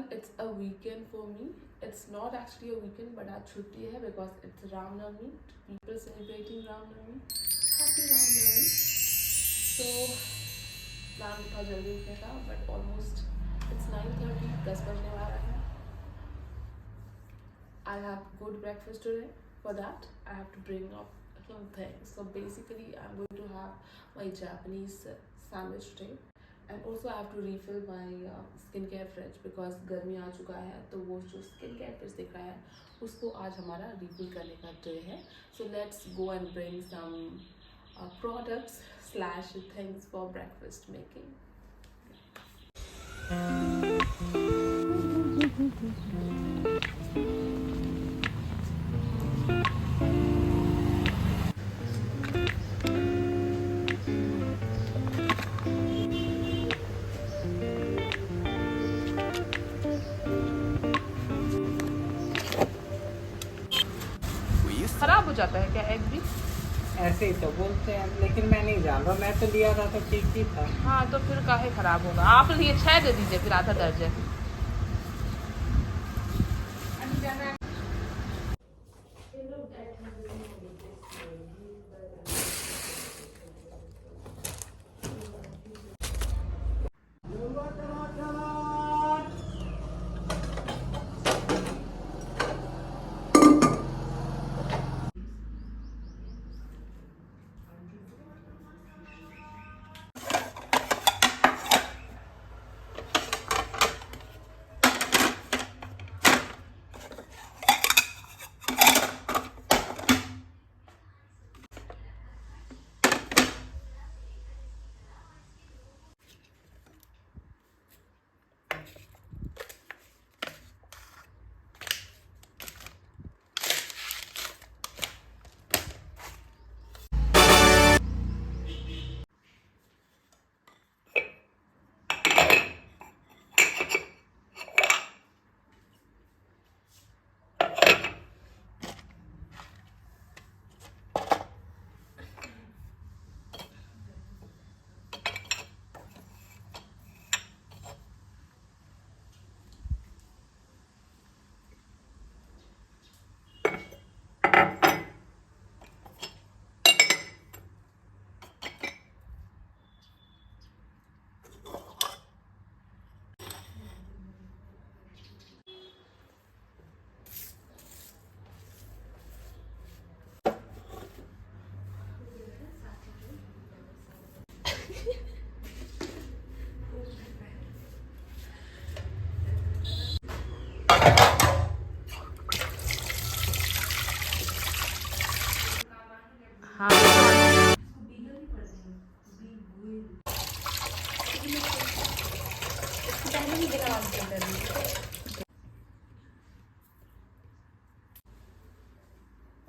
everyone, it's a weekend for me. It's not actually a weekend, but आज छुट्टी है because it's Ram Navami. People celebrating Ram Navami. Happy Ram Navami. So plan था जल्दी उठने का, but almost it's 9:30. 10 बजने वाला है. I have good breakfast today. For that, I have to bring up some things. So basically, I'm going to have my Japanese sandwich today. And also I have to refill my skincare fridge because गर्मी आ चुका है, तो वो जो skincare fridge दिख रहा है उसको आज हमारा refill करने का डे है. So let's go and bring some products slash things for breakfast making. खराब हो जाता है क्या एग भी? ऐसे ही तो बोलते हैं, लेकिन मैं नहीं जान रहा. मैं तो लिया था तो ठीक ही था. हाँ, तो फिर काहे खराब होगा? आप लिए 6 दे दीजिए, फिर आधा दर्जन.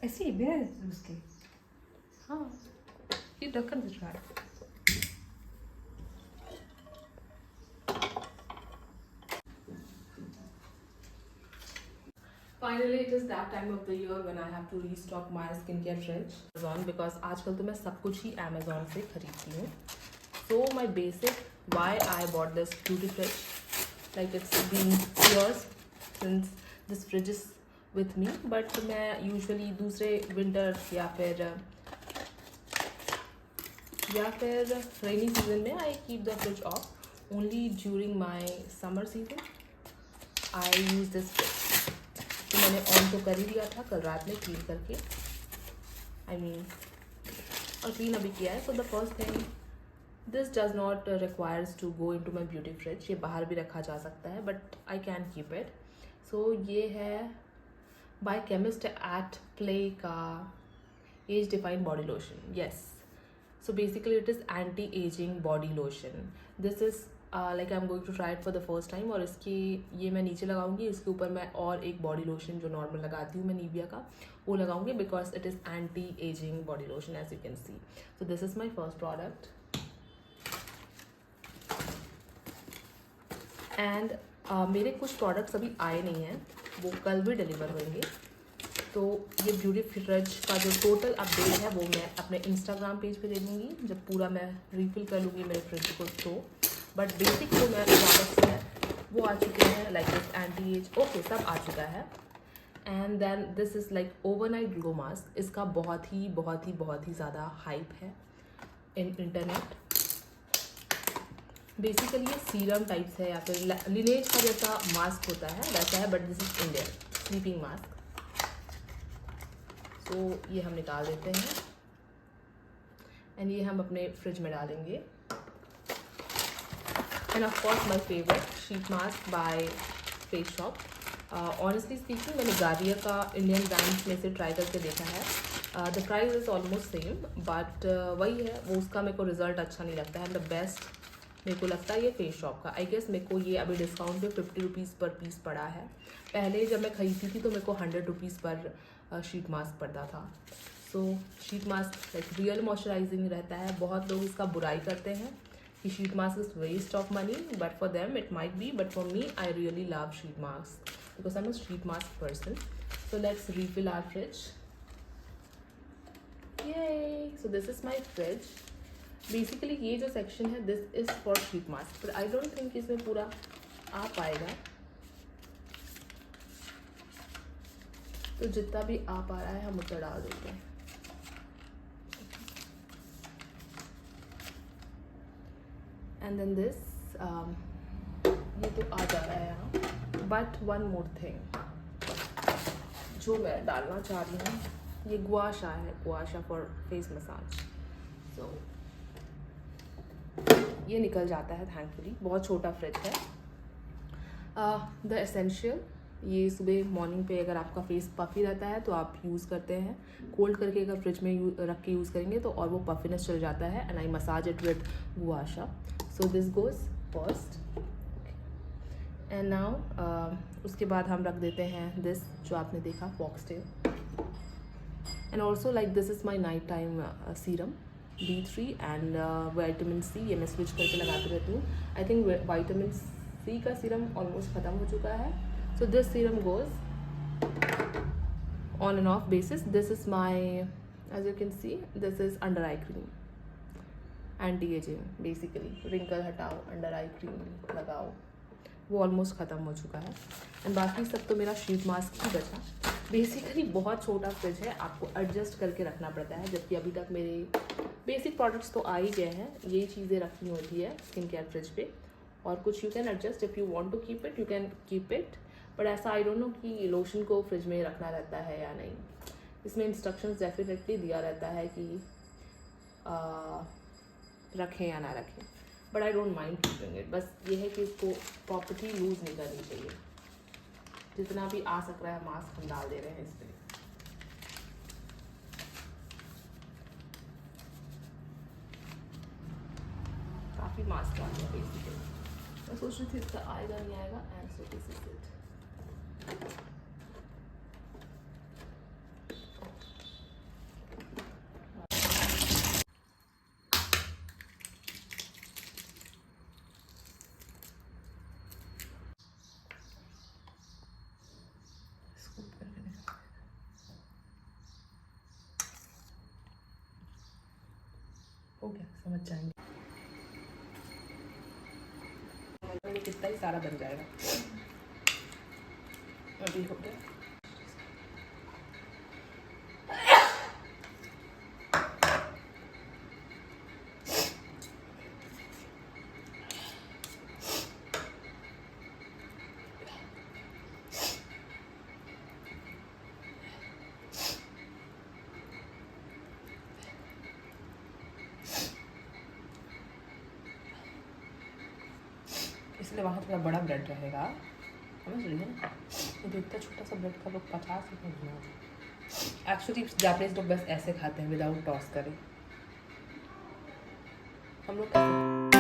ऐसे ही बिना उसके. हाँ, ये ढक्कन दिख रहा है. Finally, it is that time of the year when I have to restock my skincare fridge Amazon because आजकल तो मैं सब कुछ ही Amazon से खरीदती हूँ. So my basic why I bought this beauty fridge, like it's been years since this fridge is with me, but मैं usually दूसरे winter या फिर rainy season में I keep the fridge off. Only during my summer season I use this fridge. तो मैंने on तो कर ही दिया था कल रात में क्लीन करके, और क्लीन अभी किया है. So the first thing, this does not requires to go into my beauty fridge. ये बाहर भी रखा जा सकता है, but I can keep it. So ये है बाय केमिस्ट एट प्ले का age defined body lotion. Yes, so basically it is anti ageing body lotion. This is like I am going to try it for the first time. और इसकी ये मैं नीचे लगाऊंगी, इसके ऊपर मैं और एक बॉडी लोशन जो नॉर्मल लगाती हूँ मैं निविया का, वो लगाऊंगी because it is anti ageing body lotion as you can see. So this is my first product. And मेरे कुछ प्रोडक्ट्स अभी आए नहीं हैं, वो कल भी डिलीवर होंगे. तो ये ब्यूटी फ्रिज का जो टोटल अपडेट है वो मैं अपने इंस्टाग्राम पेज पे दे दूँगी जब पूरा मैं रिफिल कर लूँगी मेरे फ्रिज को. तो बट बेसिक जो मैं प्रोडक्ट्स हैं वो आ चुके हैं, like this anti age, okay सब आ चुका है। And then this is like overnight glow mask. इसका बहुत ही ज़्यादा हाइप है इन इंटरनेट। बेसिकली ये सीरम टाइप्स है या फिर लिनेज का जैसा मास्क होता है वैसा है, but this is Indian sleeping mask. So ये हम निकाल देते हैं एंड ये हम अपने फ्रिज में डालेंगे। End of course my favourite sheet mask by face shop. Honestly speaking मैंने गार्नियर का इंडियन ब्रांड्स में से ट्राई करके देखा है। The price is almost same, but वही है, वो उसका मेरे को रिजल्ट अच्छा नहीं लगता है। द बेस्ट मेरे को लगता है ये फेस शॉप का। आई गेस मेरे को ये अभी डिस्काउंट पे 50 रुपीज़ पर पीस पड़ा है। पहले जब मैं खरीदी थी तो मेरे को 100 रुपीज़ पर शीट मास्क पड़ता था। So sheet mask like real moisturising रहता है। बहुत लोग इसका बुराई करते हैं कि sheet mask is waste of money, but for them it might be, but for me I really love sheet mask because I am a sheet mask person. So let's refill our fridge. ये so this is my fridge. Basically ये जो section है this is for sheet mask, but I don't think इसमें पूरा आ पाएगा। तो जितना भी आ पा रहा है हम उतना डाल देते हैं। एंड देन दिस ये तो आ जा रहा है यहाँ, बट वन मोर थिंग जो मैं डालना चाह रही हूँ, ये गुआशा है, गुआशा फॉर फेस मसाज। सो ये निकल जाता है थैंकफुली। बहुत छोटा फ्रिज है। द एसेंशियल, ये सुबह मॉर्निंग पे अगर आपका फेस पफी रहता है तो आप यूज़ करते हैं। कोल्ड करके अगर फ्रिज में रख के यूज़ करेंगे तो और वो पफिनेस चल जाता है। And I massage it with gua sha. So this goes first and now उसके बाद हम रख देते हैं दिस जो आपने देखा foxtail. And also like this is my night time serum D3 and vitamin C। ये मैं स्विच करके लगाती रहती हूँ। आई थिंक विटामिन C का सीरम ऑलमोस्ट ख़त्म हो चुका है। So this serum goes on and off basis. This is my, as you can see, this is under eye cream, anti ageing basically. Wrinkle हटाओ, अंडर आई क्रीम लगाओ, वो almost ख़त्म हो चुका है। एंड बाकी सब तो मेरा शीट मास्क ही बचा। बेसिकली बहुत छोटा फ्रिज है, आपको एडजस्ट करके रखना पड़ता है। जबकि अभी तक मेरे बेसिक प्रोडक्ट्स तो आ ही गए हैं, यही चीज़ें रखनी होती है स्किन केयर फ्रिज पे। और कुछ you can adjust, if you want to keep it you can keep it, but ऐसा आई डोंट नो कि लोशन को फ्रिज में रखना रहता है या नहीं। इसमें इंस्ट्रक्शंस डेफिनेटली दिया रहता है कि रखें या ना रखें, but I don't mind keeping it. बस ये है कि इसको प्रॉपर्टी यूज़ नहीं करनी चाहिए। जितना भी आ सक रहा है मास्क हम डाल दे रहे हैं इस पर। काफ़ी मास्क आ गया बेसिकली। मैं सोच रही थी इसका आएगा नहीं आएगा, and so this is it. हो गया, समझ जाएंगे कितना ही सारा बन जाएगा। अभी हो गया। इसलिए वहाँ थोड़ा बड़ा ब्रेड रहेगा, समझ रही है ना। तो इतना छोटा सा ब्रेड का लोग 50 रुपये। एक्चुअली जापानीज लोग बस ऐसे खाते हैं विदाउट टॉस करें। हम लोग